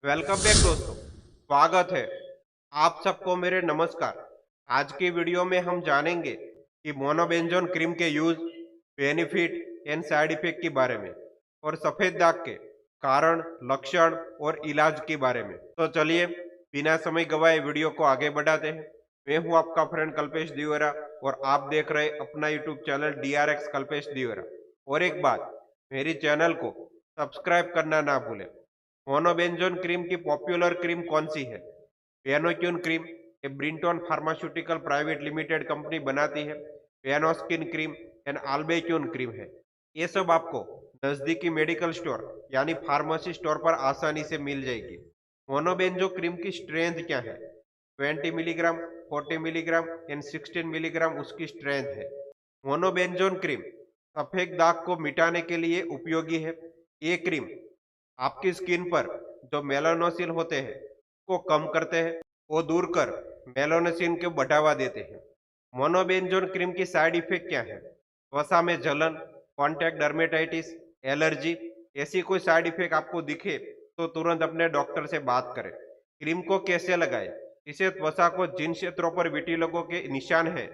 Welcome back दोस्तों। स्वागत है आप सबको मेरे नमस्कार। आज की वीडियो में हम जानेंगे कि मोनोबेंजोन क्रीम के use, benefit and side effect के बारे में और सफेद दाग के कारण, लक्षण और इलाज के बारे में। तो चलिए बिना समय गवाए वीडियो को आगे बढ़ाते हैं। मैं हूं आपका फ्रेंड कल्पेश दिवेरा और आप देख रहे अपना यूट्यूब चैनल DRX कल्पेश दिवेरा। और एक बात, मेरी चैनल को सब्सक्राइब करना ना भूलें। मोनोबेंजोन क्रीम की पॉपुलर क्रीम कौन सी है? पियानोक्यून क्रीम ये Brighton pharmaceutical private limited company बनाती है। पियानोस्किन क्रीम एंड आल्बेक्यून क्रीम है। ये सब आपको नजदीकी मेडिकल स्टोर यानी फार्मेसी स्टोर पर आसानी से मिल जाएगी। मोनोबेंजो क्रीम की स्ट्रेंथ क्या है? 20 मिलीग्राम, 40 मिलीग्राम एंड 16 मिलीग्राम उसकी स्ट्रेंथ है। मोनोबेंजोन क्रीम सफेद दाग को मिटाने के लिए उपयोगी है। ये क्रीम आपकी स्किन पर जो मेलानोसिल होते हैं को कम करते हैं, वो दूर कर मेलानोसिन को बढ़ावा देते हैं। मोनोबेंजोन क्रीम की साइड इफेक्ट क्या है? त्वचा में जलन, कॉन्टैक्ट डर्मेटाइटिस, एलर्जी, ऐसी कोई साइड इफेक्ट आपको दिखे तो तुरंत अपने डॉक्टर से बात करें। क्रीम को कैसे लगाएं? इसे त्वचा को जिन क्षेत्रों पर विटिलिगो के निशान है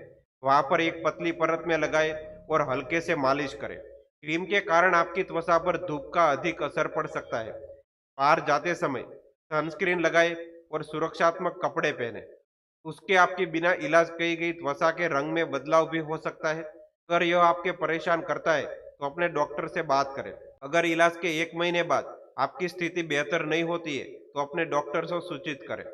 वहां पर एक पतली परत में लगाएं और हल्के से मालिश करें। क्रीम के कारण आपकी त्वचा पर धूप का अधिक असर पड़ सकता है। बाहर जाते समय सनस्क्रीन लगाए और सुरक्षात्मक कपड़े पहने। उसके आपके बिना इलाज की गई त्वचा के रंग में बदलाव भी हो सकता है। अगर यह आपके परेशान करता है तो अपने डॉक्टर से बात करें। अगर इलाज के 1 महीने बाद आपकी स्थिति बेहतर नहीं होती है तो अपने डॉक्टर से सूचित करें।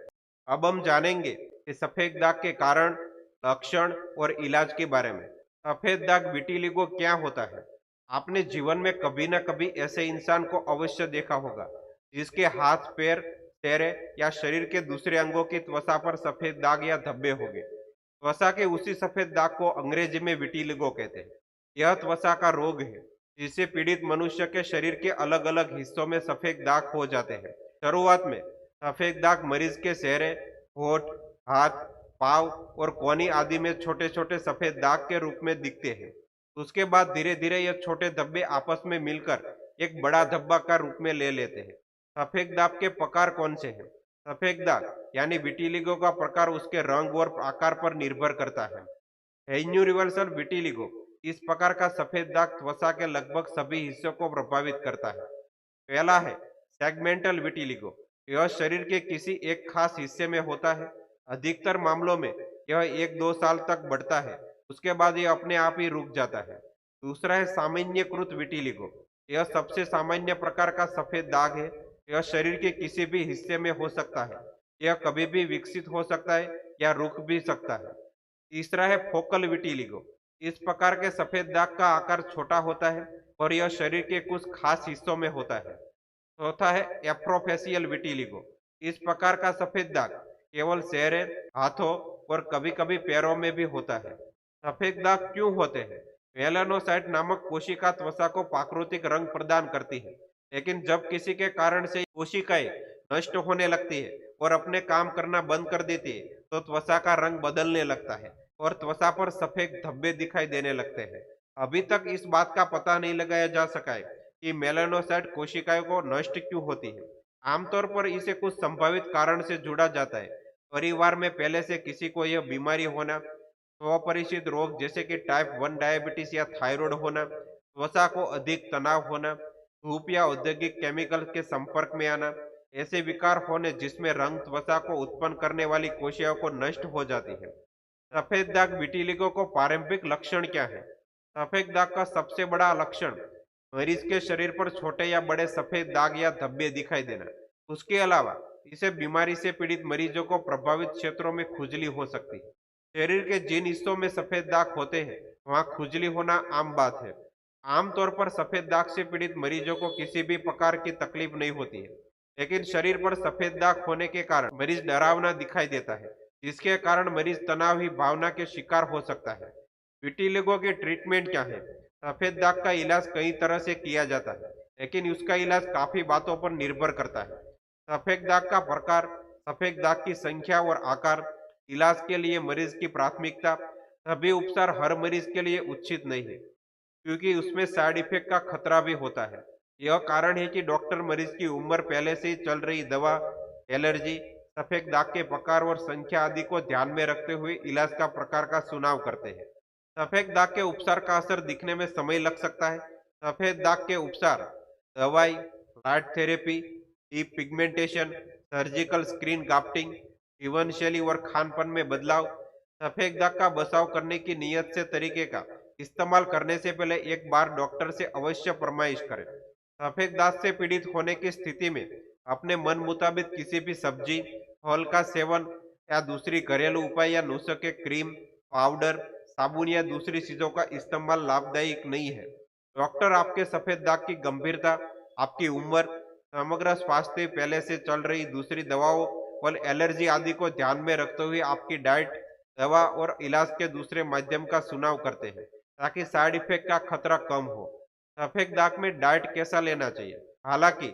अब हम जानेंगे कि सफेद दाग के कारण, लक्षण और इलाज के बारे में। सफेद दाग विटिलिगो क्या होता है? आपने जीवन में कभी ना कभी ऐसे इंसान को अवश्य देखा होगा जिसके हाथ, पैर, चेहरे या शरीर के दूसरे अंगों की त्वचा पर सफेद दाग या धब्बे होंगे। त्वचा के उसी सफेद दाग को अंग्रेजी में विटिलिगो कहते हैं। यह त्वचा का रोग है जिससे पीड़ित मनुष्य के शरीर के अलग अलग हिस्सों में सफेद दाग हो जाते हैं। शुरुआत में सफेद दाग मरीज के चेहरे, होठ, हाथ, पाँव और कोहनी आदि में छोटे छोटे सफेद दाग के रूप में दिखते हैं। उसके बाद धीरे धीरे यह छोटे धब्बे आपस में मिलकर एक बड़ा धब्बा का रूप में ले लेते हैं। सफेद दाग के प्रकार कौन से हैं? सफेद दाग यानी विटिलिगो का प्रकार उसके रंग और आकार पर निर्भर करता है। यूनिवर्सल विटिलिगो इस प्रकार का सफेद दाग त्वचा के लगभग सभी हिस्सों को प्रभावित करता है। पहला है सेगमेंटल विटिलिगो। यह शरीर के किसी एक खास हिस्से में होता है। अधिकतर मामलों में यह 1-2 साल तक बढ़ता है, उसके बाद यह अपने आप ही रुक जाता है। दूसरा है सामान्यीकृत विटिलिगो। यह सबसे सामान्य प्रकार का सफेद दाग है। यह शरीर के किसी भी हिस्से में हो सकता है। यह कभी भी विकसित हो सकता है या रुक भी सकता है। तीसरा है फोकल विटिलिगो। इस प्रकार के सफेद दाग का आकार छोटा होता है और यह शरीर के कुछ खास हिस्सों में होता है। चौथा है एप्रोफेसियल विटिलिगो। इस प्रकार का सफेद दाग केवल चेहरे, हाथों और कभी-कभी पैरों में भी होता है। सफेद दाग क्यों होते हैं? मेलानोसाइट नामक कोशिका त्वचा को प्राकृतिक रंग प्रदान करती है, लेकिन जब किसी के कारण से कोशिकाएं नष्ट होने लगती है और अपने काम करना बंद कर देती है, तो त्वचा का रंग बदलने लगता है और त्वचा पर सफेद धब्बे दिखाई देने लगते हैं। अभी तक इस बात का पता नहीं लगाया जा सका है कि मेलानोसाइट कोशिकाओं को नष्ट क्यों होती है। आमतौर पर इसे कुछ संभावित कारण से जुड़ा जाता है। परिवार में पहले से किसी को यह बीमारी होना, स्वपरिचित रोग जैसे कि टाइप 1 डायबिटीज या थायराइड होना, त्वचा को अधिक तनाव होना, धूप या औद्योगिक केमिकल के संपर्क में आना, ऐसे विकार होने जिसमें रंग त्वचा को उत्पन्न करने वाली कोशिकाओं को नष्ट हो जाती है। सफेद दाग विटिलिगो को प्रारंभिक लक्षण क्या है? सफेद दाग का सबसे बड़ा लक्षण मरीज के शरीर पर छोटे या बड़े सफेद दाग या धब्बे दिखाई देना। उसके अलावा इसे बीमारी से पीड़ित मरीजों को प्रभावित क्षेत्रों में खुजली हो सकती है। शरीर के जिन हिस्सों में सफेद दाग होते हैं वहां खुजली होना आम बात है। आमतौर पर सफेद दाग से पीड़ित मरीजों को किसी भी प्रकार की तकलीफ नहीं होती है, लेकिन शरीर पर सफेद दाग होने के कारण मरीज डरावना दिखाई देता है, जिसके कारण मरीज तनाव ही भावना के शिकार हो सकता है। विटिलिगो की ट्रीटमेंट क्या है? सफेद दाग का इलाज कई तरह से किया जाता है, लेकिन उसका इलाज काफी बातों पर निर्भर करता है। सफेद दाग का प्रकार, सफेद दाग की संख्या और आकार, इलाज के लिए मरीज की प्राथमिकता। सभी उपचार हर मरीज के लिए उचित नहीं है, क्योंकि उसमें साइड इफेक्ट का खतरा भी होता है। यह कारण है कि डॉक्टर मरीज की उम्र, पहले से ही चल रही दवा, एलर्जी, सफेद दाग के प्रकार और संख्या आदि को ध्यान में रखते हुए इलाज का प्रकार का चुनाव करते हैं। सफेद दाग के उपचार का असर दिखने में समय लग सकता है। सफेद दाग के उपचार: दवाई, light therapy, deep pigmentation, surgical screen grafting, जीवन शैली और खान पान में बदलाव। सफेद दाग का बचाव करने की नीयत से तरीके का इस्तेमाल करने से पहले एक बार डॉक्टर से अवश्य फरमाइश करें। सफेद दाग से पीड़ित होने की स्थिति में अपने मन मुताबिक किसी भी सब्जी, फल का सेवन या दूसरी घरेलू उपाय या नुस्खे, क्रीम, पाउडर, साबुन या दूसरी चीजों का इस्तेमाल लाभदायक नहीं है। डॉक्टर आपके सफेद दाग की गंभीरता, आपकी उम्र, समग्र स्वास्थ्य, पहले से चल रही दूसरी दवाओं और एलर्जी आदि को ध्यान में रखते हुए आपकी डाइट, दवा और इलाज के दूसरे माध्यम का चुनाव करते हैं ताकि साइड इफेक्ट का खतरा कम हो। सफेद दाग में डाइट कैसा लेना चाहिए? हालांकि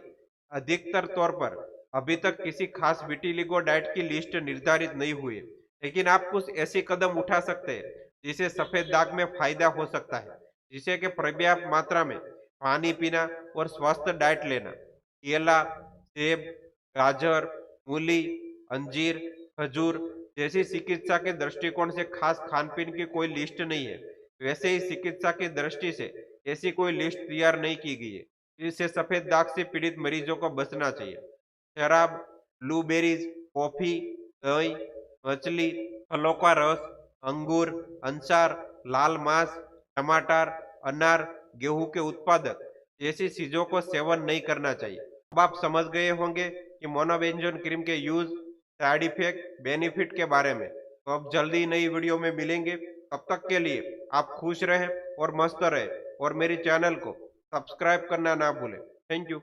अधिकतर तौर पर अभी तक किसी खास विटिलिगो डाइट की लिस्ट निर्धारित नहीं हुई है, लेकिन आप कुछ ऐसी कदम उठा सकते हैं जिससे सफेद दाग में फायदा हो सकता है, जिसे कि पर्याप्त मात्रा में पानी पीना और स्वस्थ डाइट लेना। केला, सेब, गाजर, मूली, अंजीर, खजूर जैसी चिकित्सा के दृष्टिकोण से खास खान पीन की कोई लिस्ट नहीं है। वैसे ही चिकित्सा की दृष्टि से ऐसी कोई लिस्ट तैयार नहीं की गई है जिससे सफेद दाग से पीड़ित मरीजों को बचना चाहिए। शराब, ब्लूबेरीज, कॉफी, दही, मछली, फलों का रस, अंगूर, अंचार, लाल मांस, टमाटर, अनार, गेहूं के उत्पादक जैसी चीजों को सेवन नहीं करना चाहिए। अब आप समझ गए होंगे कि मोनोबेंजोन क्रीम के यूज, साइड इफेक्ट, बेनिफिट के बारे में। तो अब जल्दी नई वीडियो में मिलेंगे। तब तक के लिए आप खुश रहें और मस्त रहें और मेरे चैनल को सब्सक्राइब करना ना भूलें। Thank you.